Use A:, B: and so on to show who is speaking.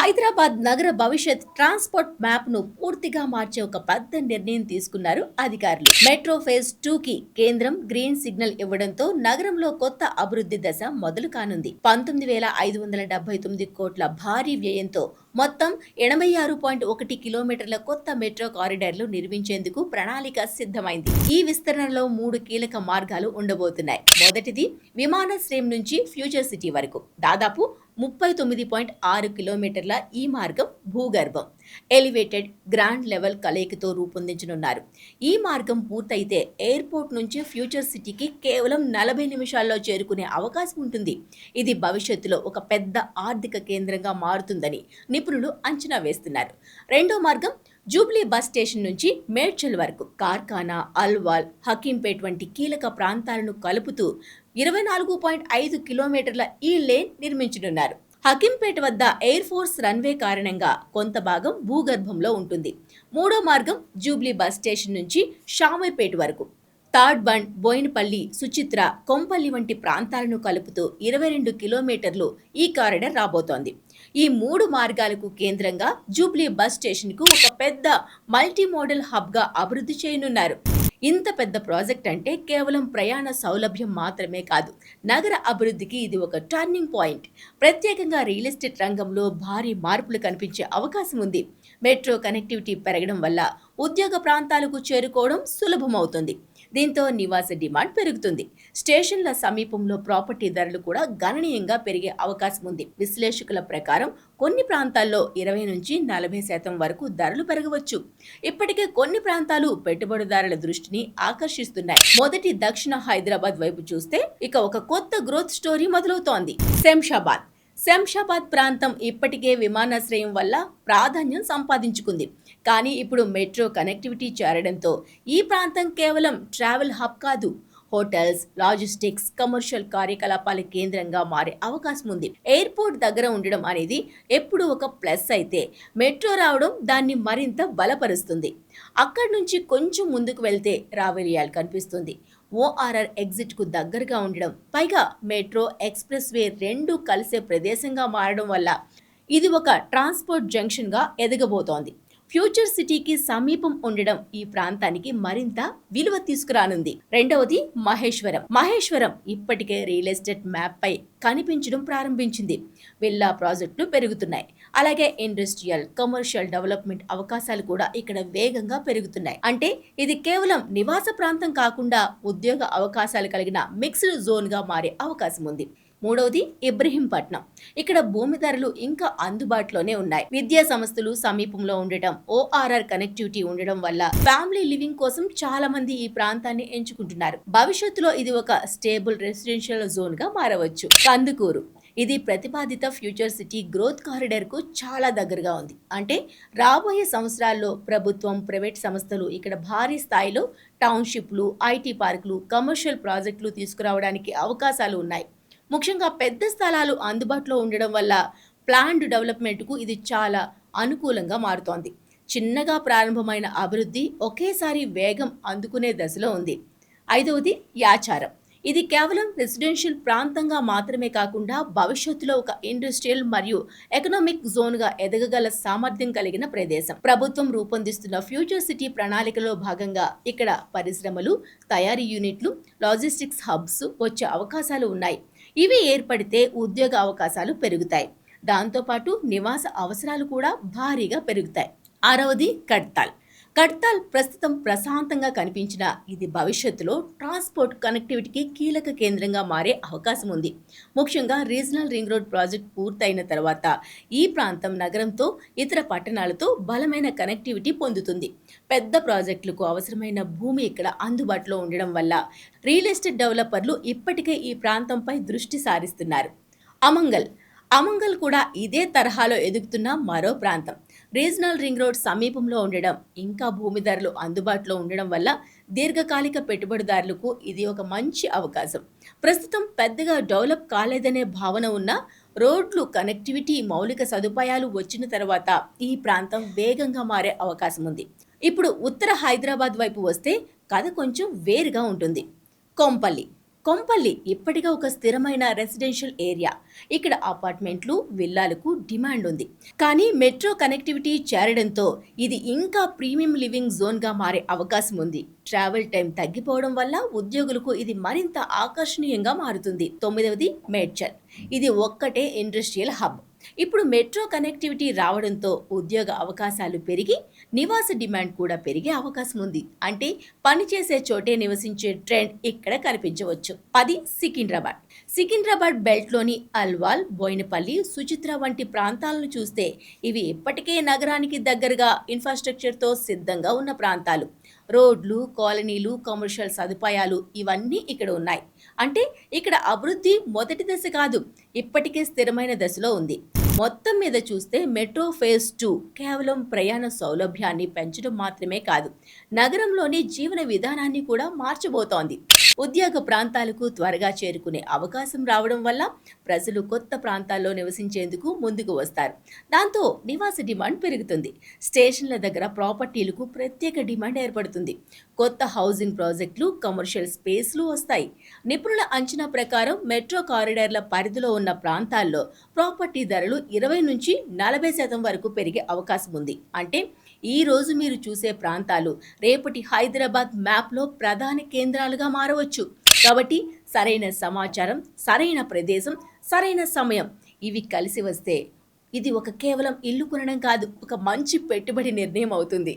A: హైదరాబాద్ నగర భవిష్యత్ ట్రాన్స్‌పోర్ట్ మ్యాప్‌ను పూర్తిగా మార్చే ఒక పెద్ద నిర్ణయం తీసుకున్నారు అధికారులు. మెట్రో ఫేజ్ 2 కి కేంద్రం గ్రీన్ సిగ్నల్ ఇవ్వడంతో నగరంలో కొత్త అభివృద్ధి దశ మొదలు కానుంది. 19,579 కోట్ల భారీ వ్యయంతో మొత్తం 86.1 కిలోమీటర్ల కొత్త మెట్రో కారిడార్లు నిర్మించేందుకు ప్రణాళిక సిద్ధమైంది. ఈ విస్తరణలో 3 కీలక మార్గాలు ఉండబోతున్నాయి. మొదటిది విమానాశ్రయం నుంచి ఫ్యూచర్ సిటీ వరకు దాదాపు 39.6 కిలోమీటర్ల ఈ మార్గం భూగర్భం, ఎలివేటెడ్, గ్రాండ్ లెవెల్ కలయికతో రూపొందించనున్నారు. ఈ మార్గం పూర్తయితే ఎయిర్పోర్ట్ నుంచి ఫ్యూచర్ సిటీకి కేవలం 40 నిమిషాల్లో చేరుకునే అవకాశం ఉంటుంది. ఇది భవిష్యత్తులో ఒక పెద్ద ఆర్థిక కేంద్రంగా మారుతుందని నిపుణులు అంచనా వేస్తున్నారు. రెండో మార్గం జూబ్లీ బస్ స్టేషన్ నుంచి మేడ్చల్ వరకు కార్ఖానా, అల్వాల్, హకీంపేట్ వంటి కీలక ప్రాంతాలను కలుపుతూ 24.5 కిలోమీటర్ల ఈ లేన్ నిర్మించనున్నారు. హకీంపేట్ వద్ద ఎయిర్ ఫోర్స్ రన్వే కారణంగా కొంత భాగం భూగర్భంలో ఉంటుంది. మూడో మార్గం జూబ్లీ బస్ స్టేషన్ నుంచి షామీర్పేట్ వరకు తాడ్బండ్, బోయినపల్లి, సుచిత్ర, కొంపల్లి వంటి ప్రాంతాలను కలుపుతూ 22 కిలోమీటర్లు ఈ కారిడార్ రాబోతోంది. ఈ 3 మార్గాలకు కేంద్రంగా జూబ్లీ బస్ స్టేషన్కు ఒక పెద్ద మల్టీ మోడల్ హబ్గా అభివృద్ధి చేయనున్నారు. ఇంత పెద్ద ప్రాజెక్ట్ అంటే కేవలం ప్రయాణ సౌలభ్యం మాత్రమే కాదు, నగర అభివృద్ధికి ఇది ఒక టర్నింగ్ పాయింట్. ప్రత్యేకంగా రియల్ ఎస్టేట్ రంగంలో భారీ మార్పులు కనిపించే అవకాశం ఉంది. మెట్రో కనెక్టివిటీ పెరగడం వల్ల ఉద్యోగ ప్రాంతాలకు చేరుకోవడం సులభమవుతుంది. దీంతో నివాస డిమాండ్ పెరుగుతుంది. స్టేషన్ల సమీపంలో ప్రాపర్టీ ధరలు కూడా గణనీయంగా పెరిగే అవకాశం ఉంది. విశ్లేషకుల ప్రకారం కొన్ని ప్రాంతాల్లో 20 నుంచి 40% వరకు ధరలు పెరగవచ్చు. ఇప్పటికే కొన్ని ప్రాంతాలు పెట్టుబడిదారుల దృష్టిని ఆకర్షిస్తున్నాయి. మొదటి దక్షిణ హైదరాబాద్ వైపు చూస్తే ఇక ఒక కొత్త గ్రోత్ స్టోరీ మొదలవుతోంది. శంషాబాద్ ప్రాంతం ఇప్పటికే విమానాశ్రయం వల్ల ప్రాధాన్యం సంపాదించుకుంది. కానీ ఇప్పుడు మెట్రో కనెక్టివిటీ చేరడంతో ఈ ప్రాంతం కేవలం ట్రావెల్ హబ్ కాదు, హోటల్స్, లాజిస్టిక్స్, కమర్షియల్ కార్యకలాపాల కేంద్రంగా మారే అవకాశం ఉంది. ఎయిర్పోర్ట్ దగ్గర ఉండడం అనేది ఎప్పుడు ఒక ప్లస్ అయితే, మెట్రో రావడం దాన్ని మరింత బలపరుస్తుంది. అక్కడి నుంచి కొంచెం ముందుకు వెళ్తే రావెలియాల్ కనిపిస్తుంది. ఓఆర్ఆర్ ఎగ్జిట్కు దగ్గరగా ఉండడం, పైగా మెట్రో, ఎక్స్ప్రెస్ వే రెండూ కలిసే ప్రదేశంగా మారడం వల్ల ఇది ఒక ట్రాన్స్పోర్ట్ జంక్షన్గా ఎదగబోతోంది. ఫ్యూచర్ సిటీకి సమీపం ఉండడం ఈ ప్రాంతానికి మరింత విలువ తీసుకురానుంది. రెండవది మహేశ్వరం ఇప్పటికే రియల్ ఎస్టేట్ మ్యాప్ పై కనిపించడం ప్రారంభించింది. విల్లా ప్రాజెక్టులు పెరుగుతున్నాయి. అలాగే ఇండస్ట్రియల్, కమర్షియల్ డెవలప్మెంట్ అవకాశాలు కూడా ఇక్కడ వేగంగా పెరుగుతున్నాయి. అంటే ఇది కేవలం నివాస ప్రాంతం కాకుండా ఉద్యోగ అవకాశాలు కలిగిన మిక్స్డ్ జోన్ గా మారే అవకాశం ఉంది. మూడవది ఇబ్రహీంపట్నం. ఇక్కడ భూమి ధరలు ఇంకా అందుబాటులోనే ఉన్నాయి. విద్యా సంస్థలు సమీపంలో ఉండటం, ఓఆర్ఆర్ కనెక్టివిటీ ఉండడం వల్ల ఫ్యామిలీ లివింగ్ కోసం చాలా మంది ఈ ప్రాంతాన్ని ఎంచుకుంటున్నారు. భవిష్యత్తులో ఇది ఒక స్టేబుల్ రెసిడెన్షియల్ జోన్ గా మారవచ్చు. కందుకూరు ఇది ప్రతిపాదిత ఫ్యూచర్ సిటీ గ్రోత్ కారిడార్ కు చాలా దగ్గరగా ఉంది. అంటే రాబోయే సంవత్సరాల్లో ప్రభుత్వం, ప్రైవేట్ సంస్థలు ఇక్కడ భారీ స్థాయిలో టౌన్షిప్లు, ఐటీ పార్కులు, కమర్షియల్ ప్రాజెక్టులు తీసుకురావడానికి అవకాశాలు ఉన్నాయి. ముఖ్యంగా పెద్ద స్థలాలు అందుబాటులో ఉండడం వల్ల ప్లాన్డ్ డెవలప్మెంట్కు ఇది చాలా అనుకూలంగా మారుతోంది. చిన్నగా ప్రారంభమైన అభివృద్ధి ఒకేసారి వేగం అందుకునే దశలో ఉంది. ఐదవది యాచారం. ఇది కేవలం రెసిడెన్షియల్ ప్రాంతంగా మాత్రమే కాకుండా భవిష్యత్తులో ఒక ఇండస్ట్రియల్ మరియు ఎకనామిక్ జోన్గా ఎదగగల సామర్థ్యం కలిగిన ప్రదేశం. ప్రభుత్వం రూపొందిస్తున్న ఫ్యూచర్ సిటీ ప్రణాళికలో భాగంగా ఇక్కడ పరిశ్రమలు, తయారీ యూనిట్లు, లాజిస్టిక్స్ హబ్స్ వచ్చే అవకాశాలు ఉన్నాయి. ఇవి ఏర్పడితే ఉద్యోగ అవకాశాలు పెరుగుతాయి. దాంతోపాటు నివాస అవసరాలు కూడా భారీగా పెరుగుతాయి. ఆరవది కడ్తాల్ ప్రస్తుతం ప్రశాంతంగా కనిపించిన ఇది భవిష్యత్తులో ట్రాన్స్పోర్ట్ కనెక్టివిటీకి కీలక కేంద్రంగా మారే అవకాశం ఉంది. ముఖ్యంగా రీజనల్ రింగ్ రోడ్ ప్రాజెక్ట్ పూర్తయిన తర్వాత ఈ ప్రాంతం నగరంతో ఇతర పట్టణాలతో బలమైన కనెక్టివిటీ పొందుతుంది. పెద్ద ప్రాజెక్టులకు అవసరమైన భూమి ఇక్కడ అందుబాటులో ఉండడం వల్ల రియల్ ఎస్టేట్ డెవలపర్లు ఇప్పటికే ఈ ప్రాంతంపై దృష్టి సారిస్తున్నారు. అమంగల్ కూడా ఇదే తరహాలో ఎదుగుతున్న మరో ప్రాంతం. రీజనల్ రింగ్ రోడ్ సమీపంలో ఉండడం, ఇంకా భూమి ధరలు అందుబాటులో ఉండడం వల్ల దీర్ఘకాలిక పెట్టుబడిదారులకు ఇది ఒక మంచి అవకాశం. ప్రస్తుతం పెద్దగా డెవలప్ కాలేదనే భావన ఉన్న రోడ్లు, కనెక్టివిటీ, మౌలిక సదుపాయాలు వచ్చిన తర్వాత ఈ ప్రాంతం వేగంగా మారే అవకాశం ఉంది. ఇప్పుడు ఉత్తర హైదరాబాద్ వైపు వస్తే కథ కొంచెం వేరుగా ఉంటుంది. కొంపల్లి కొంపల్లి ఇప్పటిగా ఒక స్థిరమైన రెసిడెన్షియల్ ఏరియా. ఇక్కడ అపార్ట్మెంట్లు, విల్లాలకు డిమాండ్ ఉంది. కానీ మెట్రో కనెక్టివిటీ చేరడంతో ఇది ఇంకా ప్రీమియం లివింగ్ జోన్గా మారే అవకాశం ఉంది. ట్రావెల్ టైం తగ్గిపోవడం వల్ల ఉద్యోగులకు ఇది మరింత ఆకర్షణీయంగా మారుతుంది. 9వది మేడ్చల్. ఇది ఒక్కటే ఇండస్ట్రియల్ హబ్. ఇప్పుడు మెట్రో కనెక్టివిటీ రావడంతో ఉద్యోగ అవకాశాలు పెరిగి నివాస డిమాండ్ కూడా పెరిగే అవకాశం ఉంది. అంటే పనిచేసే చోటే నివసించే ట్రెండ్ ఇక్కడ కనిపించవచ్చు. 10 సికింద్రాబాద్. సికింద్రాబాద్ బెల్ట్లోని అల్వాల్, బోయినపల్లి, సుచిత్ర వంటి ప్రాంతాలను చూస్తే ఇవి ఇప్పటికే నగరానికి దగ్గరగా ఇన్ఫ్రాస్ట్రక్చర్తో సిద్ధంగా ఉన్న ప్రాంతాలు. రోడ్లు, కాలనీలు, కమర్షియల్ సదుపాయాలు ఇవన్నీ ఇక్కడ ఉన్నాయి. అంటే ఇక్కడ అభివృద్ధి మొదటి దశ కాదు, ఇప్పటికే స్థిరమైన దశలో ఉంది. మొత్తం మీద చూస్తే మెట్రో ఫేజ్ 2 కేవలం ప్రయాణ సౌలభ్యాన్ని పెంచడం మాత్రమే కాదు, నగరంలోని జీవన విధానాన్ని కూడా మార్చబోతోంది. ఉద్యోగ ప్రాంతాలకు త్వరగా చేరుకునే అవకాశం రావడం వల్ల ప్రజలు కొత్త ప్రాంతాల్లో నివసించేందుకు ముందుకు వస్తారు. దాంతో నివాస డిమాండ్ పెరుగుతుంది. స్టేషన్ల దగ్గర ప్రాపర్టీలకు ప్రత్యేక డిమాండ్ ఏర్పడుతుంది. కొత్త హౌసింగ్ ప్రాజెక్టులు, కమర్షియల్ స్పేస్లు వస్తాయి. నిపుణుల అంచనా ప్రకారం మెట్రో కారిడార్ల పరిధిలో ఉన్న ప్రాంతాల్లో ప్రాపర్టీ ధరలు 20-40% వరకు పెరిగే అవకాశం ఉంది. అంటే ఈ రోజు మీరు చూసే ప్రాంతాలు రేపటి హైదరాబాద్ మ్యాప్లో ప్రధాన కేంద్రాలుగా మారవచ్చు. కాబట్టి సరైన సమాచారం, సరైన ప్రదేశం, సరైన సమయం ఇవి కలిసి వస్తే ఇది కేవలం ఇల్లు కొనడం కాదు, ఒక మంచి పెట్టుబడి నిర్ణయం అవుతుంది.